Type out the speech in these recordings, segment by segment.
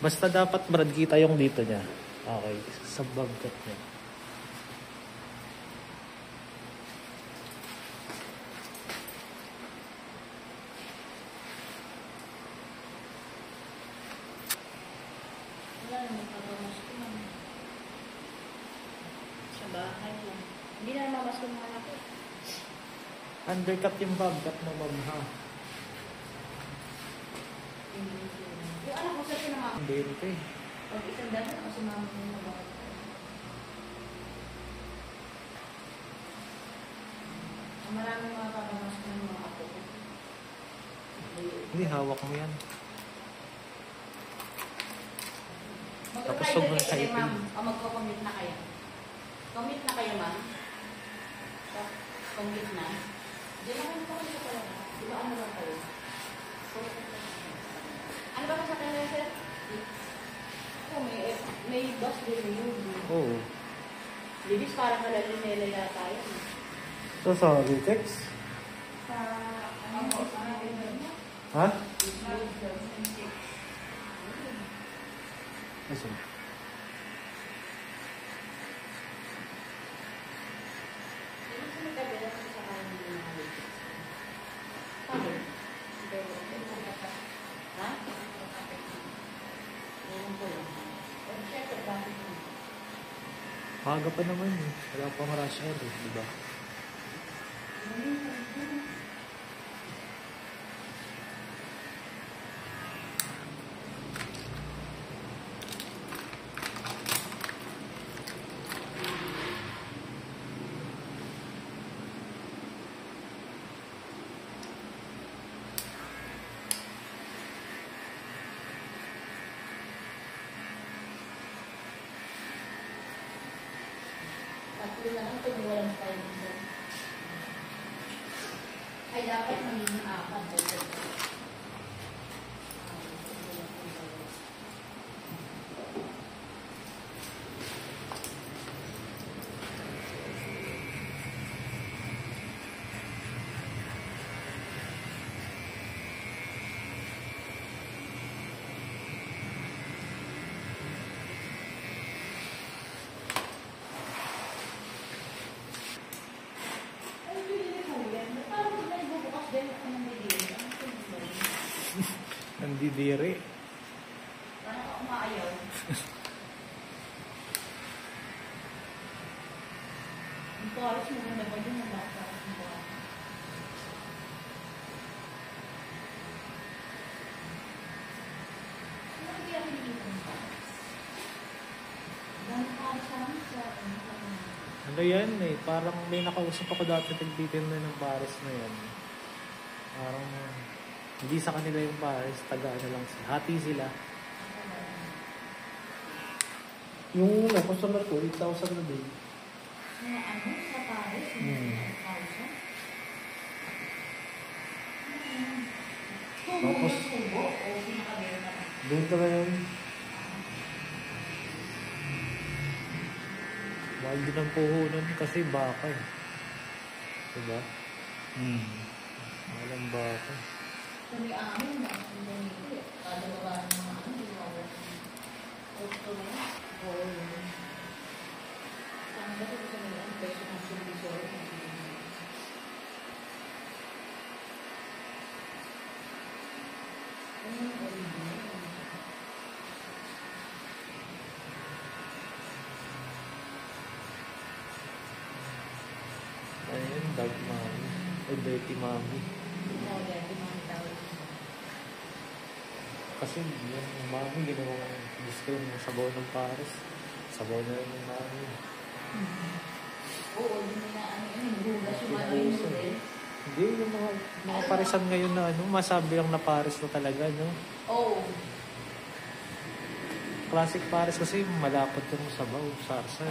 Basta dapat brad kita yung dito niya. Okay, sa bagkat niya. Wala naman papamas ko man. Sa bahay lang. Hindi na mamas ko mga anak ko. Undercut yung bagkat mo, ma'am, ha? Yung anak ko sa sinama. Hindi ito eh. Pag isang dati ako si mama mo na bakit. Maraming mga papamas ko ng mga apo ko. Hindi, hawak mo yan. Tapos Mag-try sobrang na kayo, typing. ma'am. O magko-commit na kayo. Commit na kayo, ma'am. Commit na. Diyan naman po kayo pala na. Di ba ano lang kayo? Ano ba sa kanya, sir? Oh, may bus din yun. Oo. Libis parang malalimela yata yun. So, sa Vitex? Sa ano? Ha? Kasi. Maaga pa naman eh. Wala pang rush hour eh, di ba? Tatlo na lang ito, walang tayo dito. Ay, dapat magiging apat. Nandidiri. Parang ako maayaw. Ang paros mo ganda pa yun, ang paros mo ba? Ano kaya pinigil ng paros? Dahil paros sa Ano yan eh, parang may nakausap ako dati nagtitin na ng Paris na yan. Parang hindi sa kanila yung Paris, taga-ano lang sila. Hati sila. Yung customer ko, 8,000 na din. mga ano, sa Paris, Tapos, doon ka na yun. Mahal din ang puhunan kasi baka eh. Diba? Mahal ang baka. Kung may amin, ang ganito eh. Kada baba ng mga ano, di ba? Gusto mo na? Oo. Saan ba ito sa mga ang peso ng sumbisor? Ayun, dog mommy. O dirty mommy. Oo, dati mga tawag. Kasi yung mami, ginawa gusto yung sabaw ng Paris. Sabaw na yun ng mami. Oo, hindi na ano yun, hugas yung mga yun. Hindi, yung mga Parisan ngayon na ano, masabi lang na Paris na talaga, no? Oo. Classic Paris kasi malapot yung sabaw, sarsa.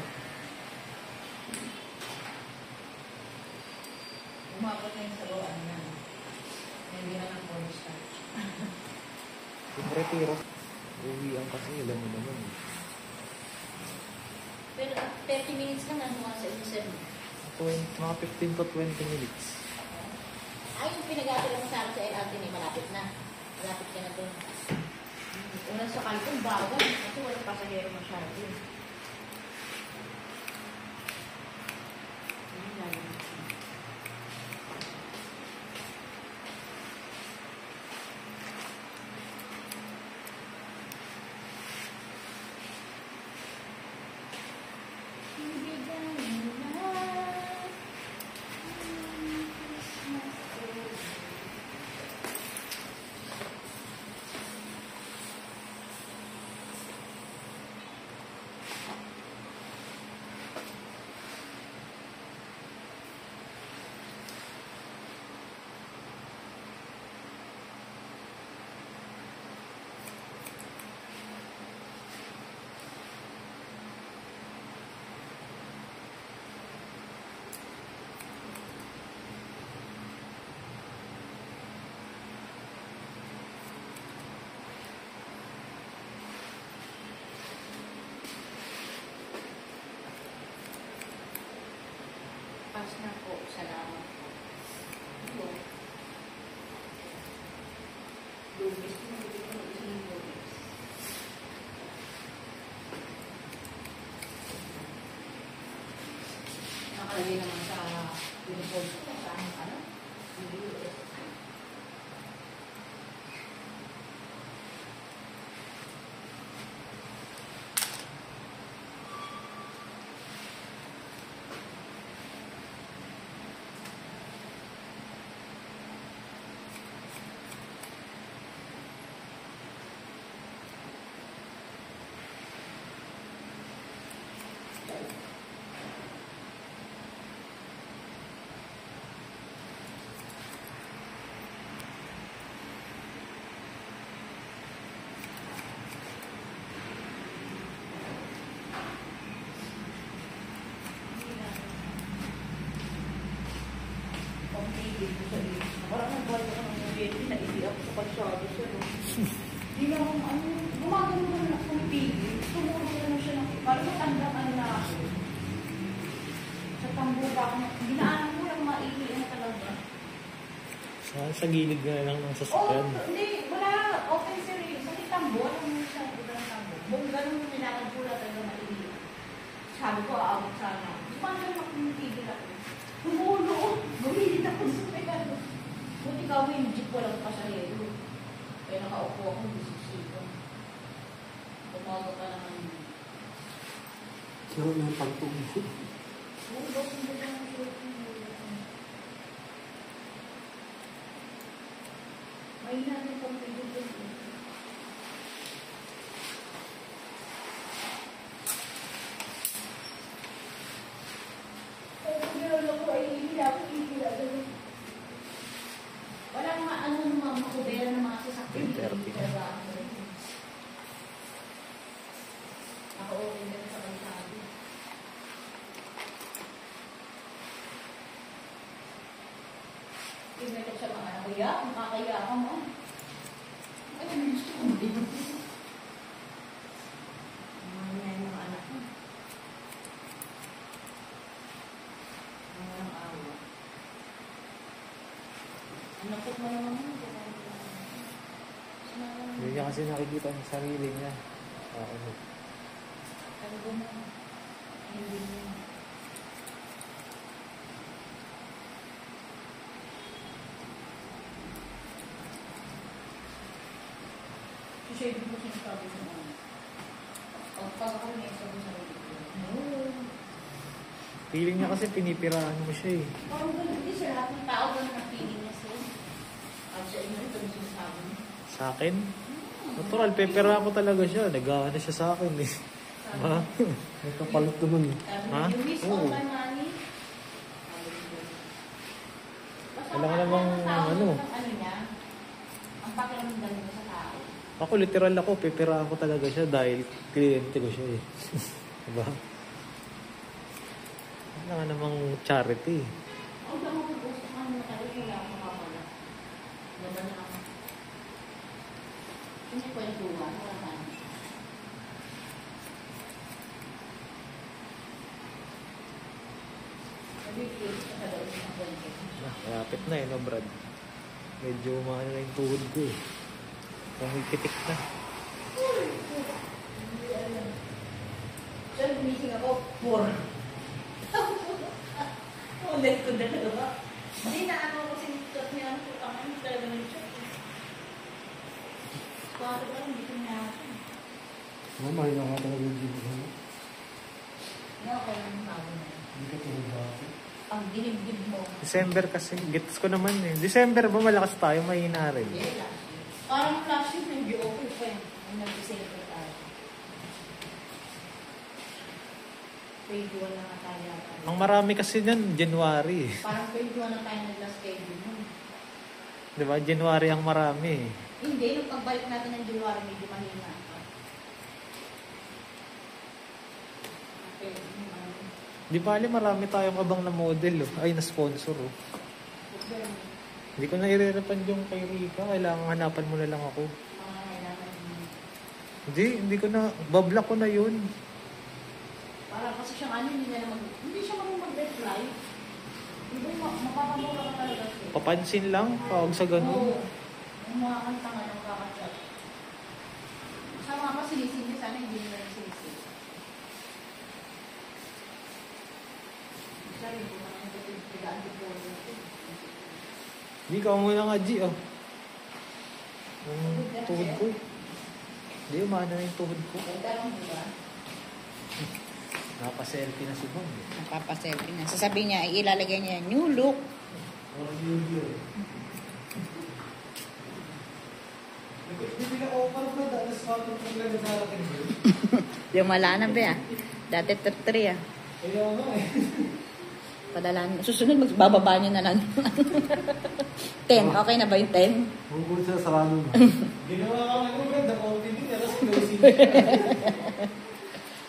Umabot na yung sabawan na. Hindi na ng cornstarch. Yung retiro, uwian kasi, alam mo naman. Pero 30 minutes lang ano sa isip. Mga 15 to 20 minutes. Ay, yung pinag-aaral mo sa akin sa LRT ni malapit na. Malapit ka na doon. Unang sakay ko, bawal. Kasi wala pasahero masyado. Ayun, lalo na. Pas na po. Salamat po. Ito. Lubis. Hindi ko isang lubis. Nakalagay naman sa uniform ko. Saan ka na? US. Parang nagbuhat ako ng movie, naili ako sa pasyado siya. Hindi na ako, gumagano naman ako ng pili. Tumuro naman siya ng, parang matandaan na ako. Sa tambo ba ako, ginaan ko lang maili na talaga. Sa gilid nga lang ng sasakyan. Hindi, wala, open series. Sa tambo, alam mo siya, diba ng tambo? Kung gano'n mo nilakan ko lang talaga maili. Sabi ko, aabot sana. Gumagano ako ng pili ako. Tumulo, gumilid ako sa pekado. Buti ka mo yung jeep walang pasahero. Kaya nakaupo ako, bisisito. Tumaga pa naman yun. Sarap ng pagtubo. Oo, bakit hindi ka nang short yung may natin pang pagtubo. Walang makubera ng mga sasakyan. Ako okay din sa kalsado. Pinagkat siya mga anak ko, makakaya ka mo. Ay, gusto ko din. Mga anak ko. Nakot mo naman mo. Hindi niya kasi nakikita ang sarili niya. Ano ba mo? Hindi mo. Kasi hindi ko sinasabi sa mga. Pag ako may isa ko sa sarili ko. Feeling niya kasi pinipirahan mo siya eh. Parang ganun din sa lahat ng tao ganun ang feeling niya siya. At sa inyo, ito yung sinasabi niya. Sa akin? Natural, pepera ko talaga siya. Nag-aano siya sa akin eh. Ha? May kapalit naman eh. Ha? You miss all my money. Wala ka namang ano. Ano niya? Ang pakiramdam niya sa tao. Ako literal ako, pepera ko talaga siya dahil kliyente ko siya eh. Diba? Wala ka namang charity. Huwag na mag-gusto ka naman talaga wala akong makapala. Laban na ako. Hindi kwentuhan, wala ka. Sabi-close ka daw sa kwentuhan. Malapit na eh, no Brad? Medyo umano na yung tuhod ko eh. Pumikitik na. gumising ako, 4. Ulit ko dalawa. Hindi na ano kasi tot niya ano po ang ano talaga ng siya. Kaya ba hindi ko na ako. Mahal na ka talaga yung gym. Hindi ako yung tao na yun. Hindi ka tulad dati. Ang dinibdib mo. December kasi. Gets ko naman eh. December ba malakas tayo? Mahina rin. Yeah, parang flash yung hindi okay pa yun. Ang nag-December tayo. Grade 1 na nga tayo yata. Ang marami kasi yan, January. Parang grade 1 na tayo nag-last schedule nun. Di ba? January ang marami. Hindi, nung pagbalik natin ng January, medyo mahina pa. Okay, Di bali marami tayong abang na model. Oh. Ay, na-sponsor. Oh. Hindi ko na i-refund yung kay Rika. Kailangan hanapan mo na lang ako. mga kailangan mo. Hindi ko na, bablock ko na yun. Para kasi siyang ano, hindi siya marunong mag-reply. Hindi, mapapamura ka talaga siya. Papansin lang pag sa ganun. Oo. Yung mga kanta nga ng kakachat. Sama ka sinisindi, sana hindi nila yung sinisindi. Sorry, kung ano yung pigaan ko po. Hindi ka muna nga, G. Oh. Yung tuhod ko. Hindi, umana na yung tuhod ko. Ganda lang, di ba? Nakaselfie na si Bang. Napapaselfie na. Sasabihin niya, ilalagay niya, new look. Yung wala na ba dati 3 Ayaw nga eh. Padalaan. Susunod, magbababa niyo na lang. 10. Okay na ba yung 10? Huwag sa sarado mo. Ginawa ka nga nung ganda, opening, tapos closing.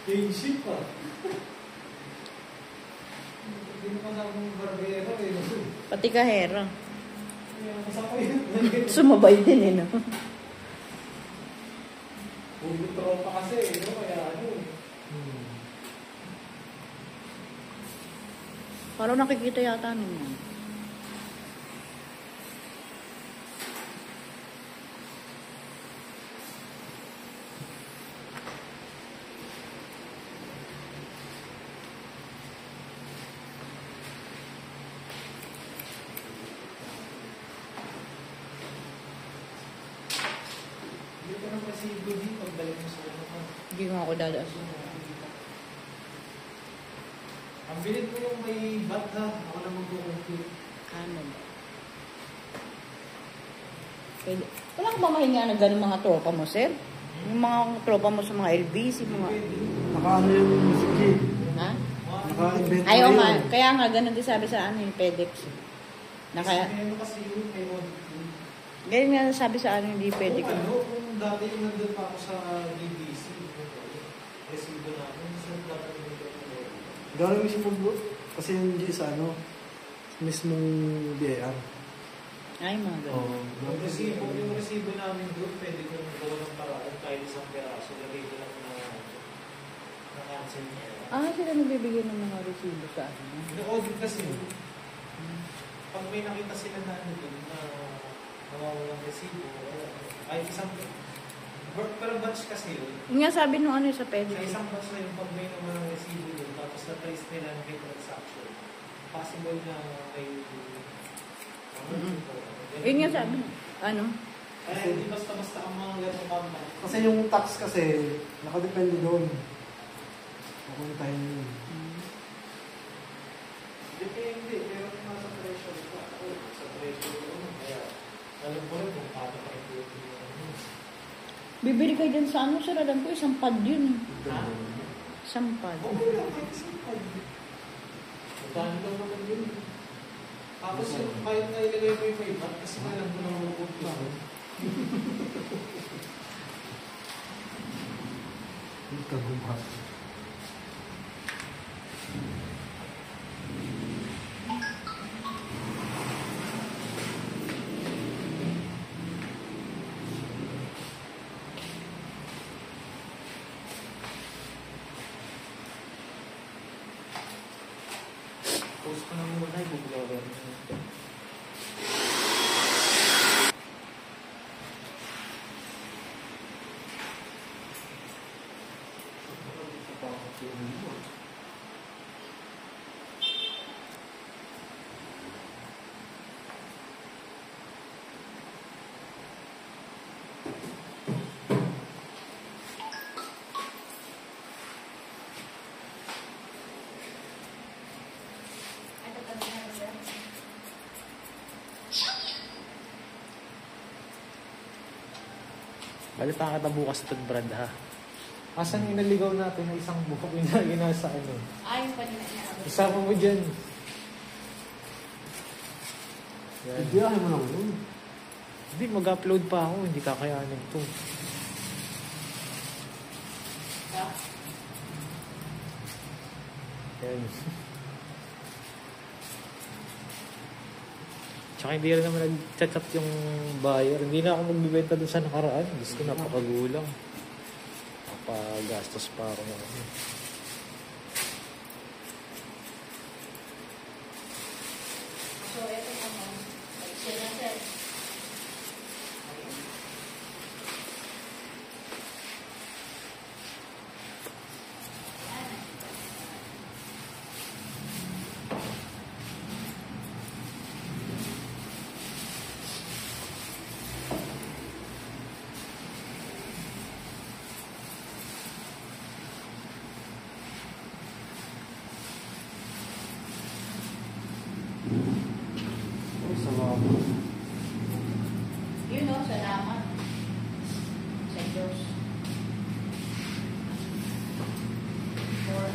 Change ship pa. Hindi mo ka na akong barbero eh. Pati kahero. Kasama yun. Sumabay din no? Huwag tropa kasi eh, no? Kaya ano eh. Parang nakikita yata naman. Hindi ka naman kasi hindi pagbalik mo sa ano ka. Hindi mo ako dadaas. Ang bilit mo yung may bat ha. Ako na mag-compute. Ano ba? Pwede. Wala ka ba mahinga ng ganun mga tropa mo, sir? Yung mga tropa mo sa mga LBC, mga... Nakaano yung music eh. Ha? Naka-invent Ayaw na nga. yun. Kaya nga, ganun din sabi sa ano yung FedEx. Na kaya, Ano kasi yun, may one. ganyan nga sabi sa ano, hindi pwede Kung ko. ano, kung dati yung nandun pa ako sa DBC, resibo namin, saan dapat yung Gano'n mismo bro. Kasi yung G sa ano, mismong BAR. Ay, mga ganun. yung resibo namin doon, pwede ko gawa ng paraan kahit isang peraso, lagay ko lang na cancel niya. Ah, sila nagbibigay ng mga resibo sa ano. Ino-audit kasi, pag may nakita sila na ano doon, na nawawalang resibo, ay isang, per batch kasi yun, Yung nga sabi nung ano sa sa FedEx. isang batch na yung pag may naman resibo doon, tapos na-trace nila na may transaction, possible na may Yun nga sabi. Ano? Kaya hindi basta-basta ang mga gano'ng company. Kasi yung tax kasi, nakadepende doon. Papuntahin yun. Depende, pero kung nasa pressure ka, ako, sa pressure ko, kaya alam ko rin kung paano ka i-pwede yun. Bibili kayo dyan sa ano, sir? Alam ko, isang pad yun. Ha? Isang pad. Okay lang, kahit isang pag. Magkano lang naman yun. Tapos yung kahit na ilagay mo yung may bat, kasi alam ko na malukot ko. Hindi ka gumahal. Post ko na muna, i-vlogger. Balitaan kita bukas ito, Brad, ha? Asan yung naligaw natin na isang buhok yung nasa ano? Ayun pa nila inaabot. Isama mo dyan. Yan. Ibiyahe mo lang yun. Hindi, mag-upload pa ako. Hindi kakayanin to. Yan. Tsaka hindi rin naman nag-chat-chat yung buyer. Hindi na ako magbibenta doon sa nakaraan. Gusto ko napakagulang. Napagastos pa ako na ano. So, ito naman. Sir na sir. Ay, sama mo. Yun o, salamat. Sa Diyos. For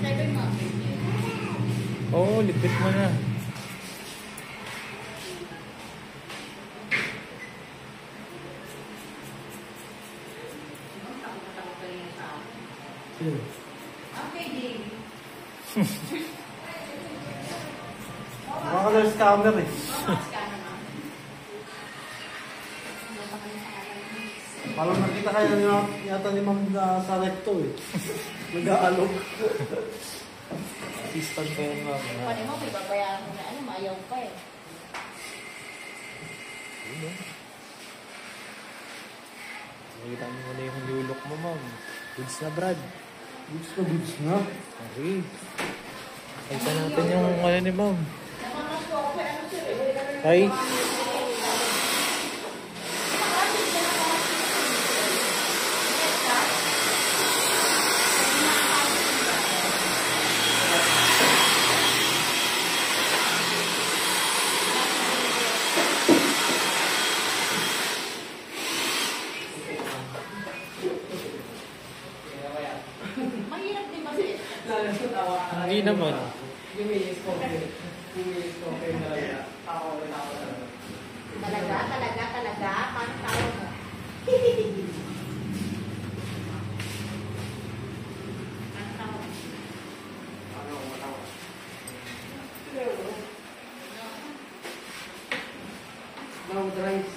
Seven months. Oo, lipit mo na. Sino? Okay, Dave. Baka na scammer eh. Mamakas ka naman. Parang nakita kayo yata ni Ma'am sa recto eh. Nag-aalok. Assistant ko yan, ma'am. Paano mo, may babayaran mo na ano, mayaw pa eh. Nakita mo na yung lulok mo, ma'am. Goods na, Brad. Goods na. Okay. Kita natin yung ano ni ma'am. Namamas ko ako, ano sir, eh. Ay. Mahirap din kasi. Hindi naman. Talaga. Paano tawag mo? Paano tawag? Ma'am, drive.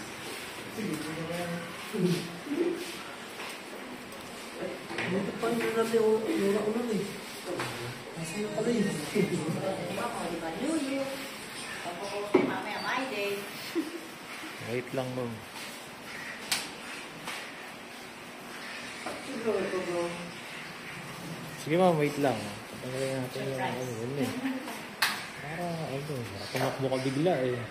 Dito pa rin natin yung ulan eh. Nasa iyo pala eh. Di ba, Luyo? Pagpupost ko mamaya, my day. Wait lang, ma'am. Sige, ma'am, wait lang. Patanggalin natin yung ano yun eh. Para, ano, tumakbo ka bigla eh.